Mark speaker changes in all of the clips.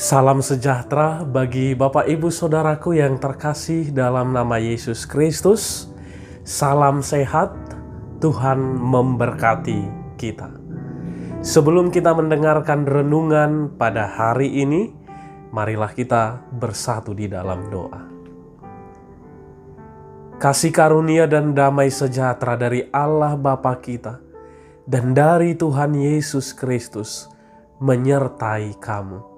Speaker 1: Salam sejahtera bagi Bapak Ibu Saudaraku yang terkasih dalam nama Yesus Kristus. Salam sehat, Tuhan memberkati kita. Sebelum kita mendengarkan renungan pada hari ini, marilah kita bersatu di dalam doa. Kasih karunia dan damai sejahtera dari Allah Bapa kita dan dari Tuhan Yesus Kristus menyertai kamu.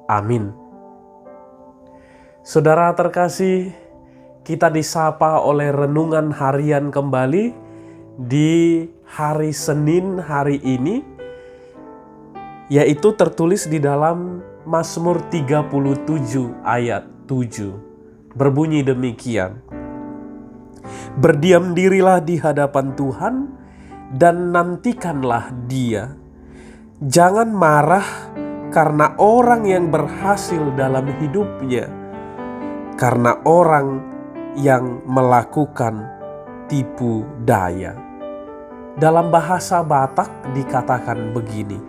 Speaker 1: Amin. Saudara terkasih, kita disapa oleh renungan harian kembali di hari Senin hari ini, yaitu tertulis di dalam Mazmur 37 ayat 7. Berbunyi demikian: Berdiam dirilah di hadapan Tuhan dan nantikanlah Dia. Jangan marah karena orang yang berhasil dalam hidupnya, karena orang yang melakukan tipu daya. Dalam bahasa Batak dikatakan begini: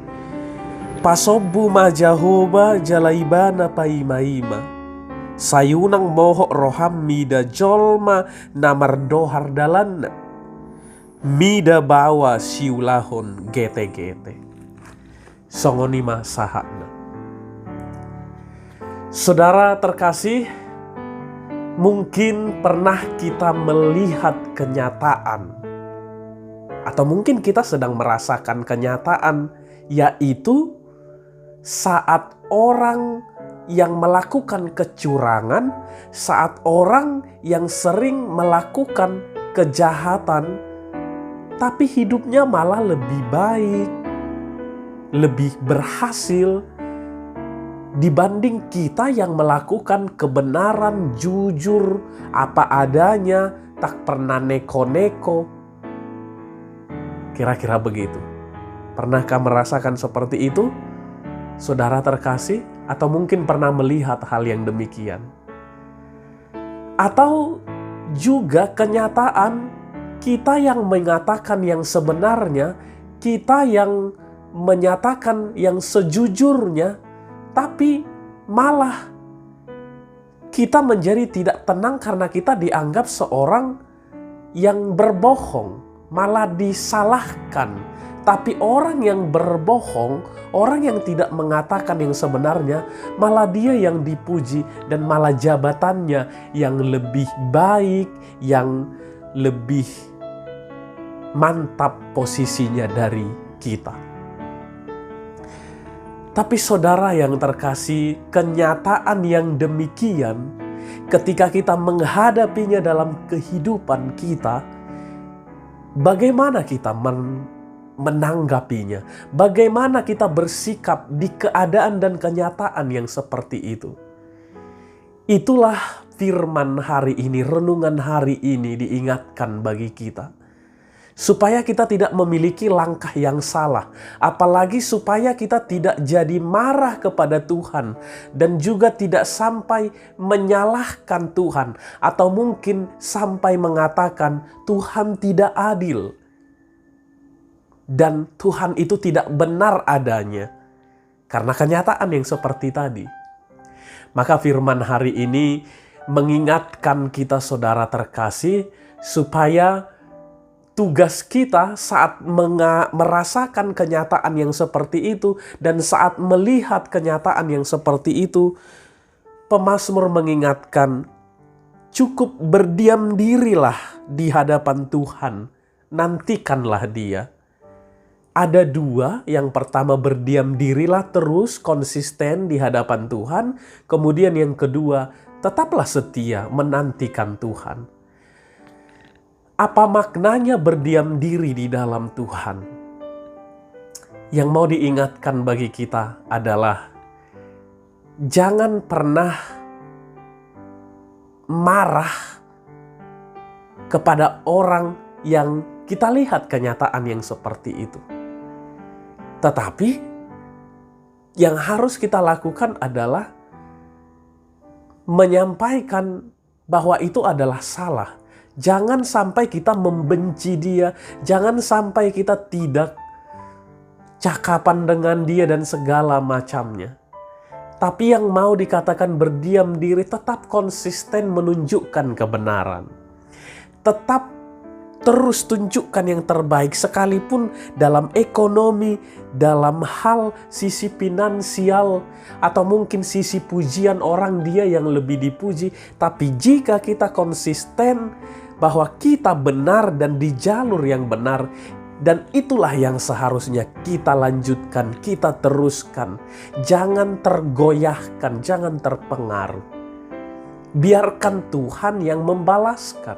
Speaker 1: Pasobu majahoba jalaibana paimaima, sayunang mohok roham mida jolma namar dohar dalanna, mida bawa siulahon gete-gete. Songonima sahakna. Saudara terkasih, mungkin pernah kita melihat kenyataan, atau mungkin kita sedang merasakan kenyataan, yaitu saat orang yang melakukan kecurangan, saat orang yang sering melakukan kejahatan, tapi hidupnya malah lebih baik, lebih berhasil dibanding kita yang melakukan kebenaran, jujur, apa adanya, tak pernah neko-neko. Kira-kira begitu. Pernahkah merasakan seperti itu, saudara terkasih? Atau mungkin pernah melihat hal yang demikian? Atau juga kenyataan kita yang mengatakan yang sebenarnya, kita yang menyatakan yang sejujurnya, tapi malah kita menjadi tidak tenang karena kita dianggap seorang yang berbohong, malah disalahkan. Tapi orang yang berbohong, orang yang tidak mengatakan yang sebenarnya, malah dia yang dipuji dan malah jabatannya yang lebih baik, yang lebih mantap posisinya dari kita. Tapi saudara yang terkasih, kenyataan yang demikian ketika kita menghadapinya dalam kehidupan kita, bagaimana kita menanggapinya? Bagaimana kita bersikap di keadaan dan kenyataan yang seperti itu? Itulah firman hari ini, renungan hari ini diingatkan bagi kita. Supaya kita tidak memiliki langkah yang salah. Apalagi supaya kita tidak jadi marah kepada Tuhan. Dan juga tidak sampai menyalahkan Tuhan. Atau mungkin sampai mengatakan Tuhan tidak adil. Dan Tuhan itu tidak benar adanya. Karena kenyataan yang seperti tadi. Maka firman hari ini mengingatkan kita saudara terkasih. Supaya tugas kita saat merasakan kenyataan yang seperti itu dan saat melihat kenyataan yang seperti itu, pemazmur mengingatkan, cukup berdiam dirilah di hadapan Tuhan, nantikanlah Dia. Ada dua, yang pertama berdiam dirilah terus konsisten di hadapan Tuhan, kemudian yang kedua tetaplah setia menantikan Tuhan. Apa maknanya berdiam diri di dalam Tuhan? Yang mau diingatkan bagi kita adalah jangan pernah marah kepada orang yang kita lihat kenyataan yang seperti itu. Tetapi yang harus kita lakukan adalah menyampaikan bahwa itu adalah salah. Jangan sampai kita membenci dia. Jangan sampai kita tidak cakapan dengan dia dan segala macamnya. Tapi yang mau dikatakan berdiam diri tetap konsisten menunjukkan kebenaran. Tetap terus tunjukkan yang terbaik sekalipun dalam ekonomi, dalam hal sisi finansial, atau mungkin sisi pujian orang dia yang lebih dipuji. Tapi jika kita konsisten bahwa kita benar dan di jalur yang benar, dan itulah yang seharusnya kita lanjutkan, kita teruskan. Jangan tergoyahkan, jangan terpengaruh. Biarkan Tuhan yang membalaskan.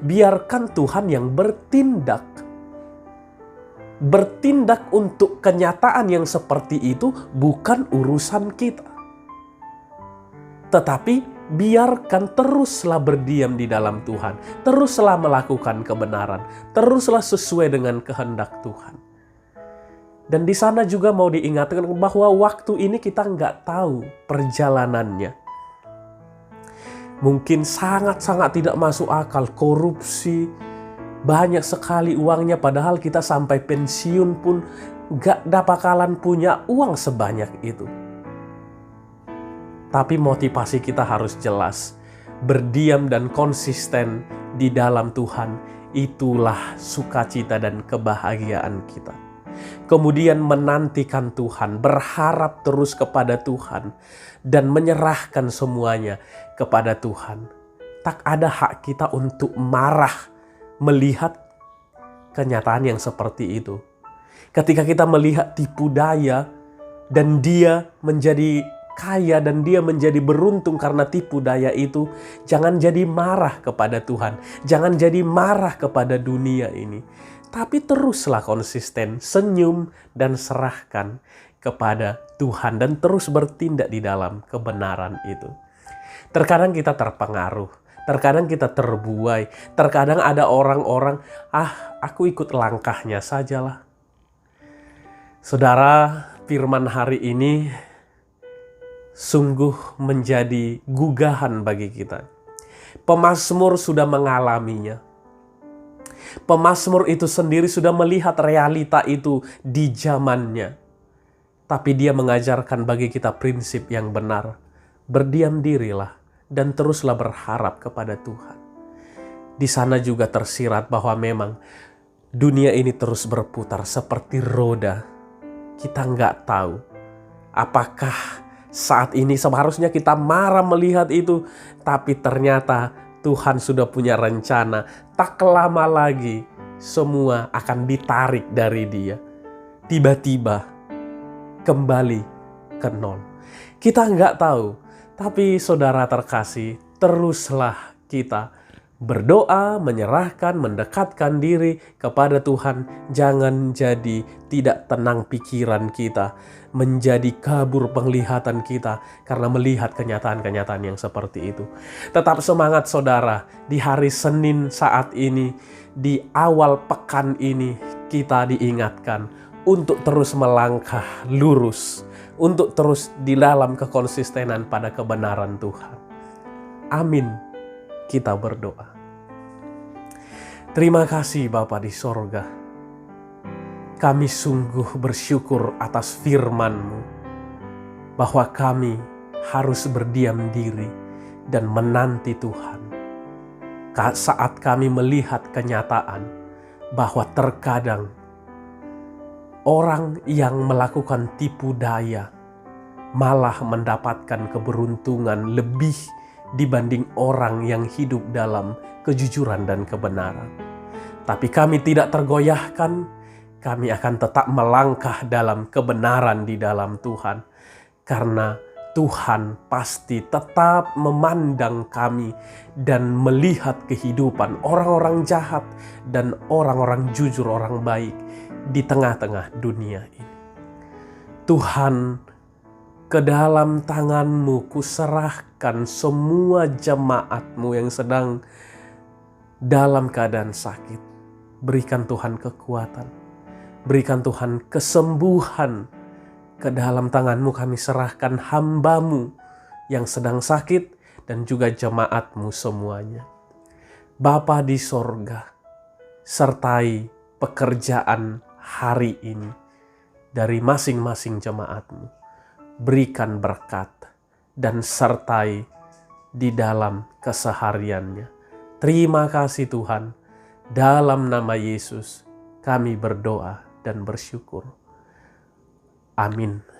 Speaker 1: Biarkan Tuhan yang bertindak. Bertindak untuk kenyataan yang seperti itu bukan urusan kita. Tetapi biarkan teruslah berdiam di dalam Tuhan. Teruslah melakukan kebenaran. Teruslah sesuai dengan kehendak Tuhan. Dan di sana juga mau diingatkan bahwa waktu ini kita nggak tahu perjalanannya. Mungkin sangat-sangat tidak masuk akal, korupsi, banyak sekali uangnya padahal kita sampai pensiun pun gak bakalan punya uang sebanyak itu. Tapi motivasi kita harus jelas, berdiam dan konsisten di dalam Tuhan, itulah sukacita dan kebahagiaan kita. Kemudian menantikan Tuhan, berharap terus kepada Tuhan, dan menyerahkan semuanya kepada Tuhan. Tak ada hak kita untuk marah melihat kenyataan yang seperti itu. Ketika kita melihat tipu daya dan dia menjadi kaya dan dia menjadi beruntung karena tipu daya itu, jangan jadi marah kepada Tuhan, jangan jadi marah kepada dunia ini. Tapi teruslah konsisten, senyum dan serahkan kepada Tuhan dan terus bertindak di dalam kebenaran itu. Terkadang kita terpengaruh, terkadang kita terbuai, terkadang ada orang-orang, aku ikut langkahnya sajalah. Saudara, firman hari ini sungguh menjadi gugahan bagi kita. Pemazmur sudah mengalaminya. Pemazmur itu sendiri sudah melihat realita itu di zamannya. Tapi dia mengajarkan bagi kita prinsip yang benar. Berdiam dirilah dan teruslah berharap kepada Tuhan. Di sana juga tersirat bahwa memang dunia ini terus berputar seperti roda. Kita nggak tahu apakah saat ini seharusnya kita marah melihat itu. Tapi ternyata Tuhan sudah punya rencana. Tak lama lagi semua akan ditarik dari dia. Tiba-tiba kembali ke nol. Kita nggak tahu. Tapi saudara terkasih, teruslah kita berdoa, menyerahkan, mendekatkan diri kepada Tuhan. Jangan jadi tidak tenang pikiran kita, menjadi kabur penglihatan kita karena melihat kenyataan-kenyataan yang seperti itu. Tetap semangat saudara, di hari Senin saat ini, di awal pekan ini kita diingatkan untuk terus melangkah lurus, untuk terus di dalam kekonsistenan pada kebenaran Tuhan. Amin. Kita berdoa. Terima kasih Bapa di sorga. Kami sungguh bersyukur atas firman-Mu, bahwa kami harus berdiam diri dan menanti Tuhan. Saat kami melihat kenyataan bahwa terkadang orang yang melakukan tipu daya malah mendapatkan keberuntungan lebih dibanding orang yang hidup dalam kejujuran dan kebenaran. Tapi kami tidak tergoyahkan, kami akan tetap melangkah dalam kebenaran di dalam Tuhan. Karena Tuhan pasti tetap memandang kami dan melihat kehidupan orang-orang jahat dan orang-orang jujur, orang baik di tengah-tengah dunia ini. Tuhan, ke dalam tangan-Mu kuserahkan semua jemaat-Mu yang sedang dalam keadaan sakit. Berikan Tuhan kekuatan, berikan Tuhan kesembuhan. Ke dalam tangan-Mu kami serahkan hamba-Mu yang sedang sakit dan juga jemaat-Mu semuanya. Bapa di sorga, sertai pekerjaan hari ini dari masing-masing jemaat-Mu. berikan berkat, dan sertai di dalam kesehariannya. Terima kasih Tuhan, dalam nama Yesus kami berdoa dan bersyukur. Amin.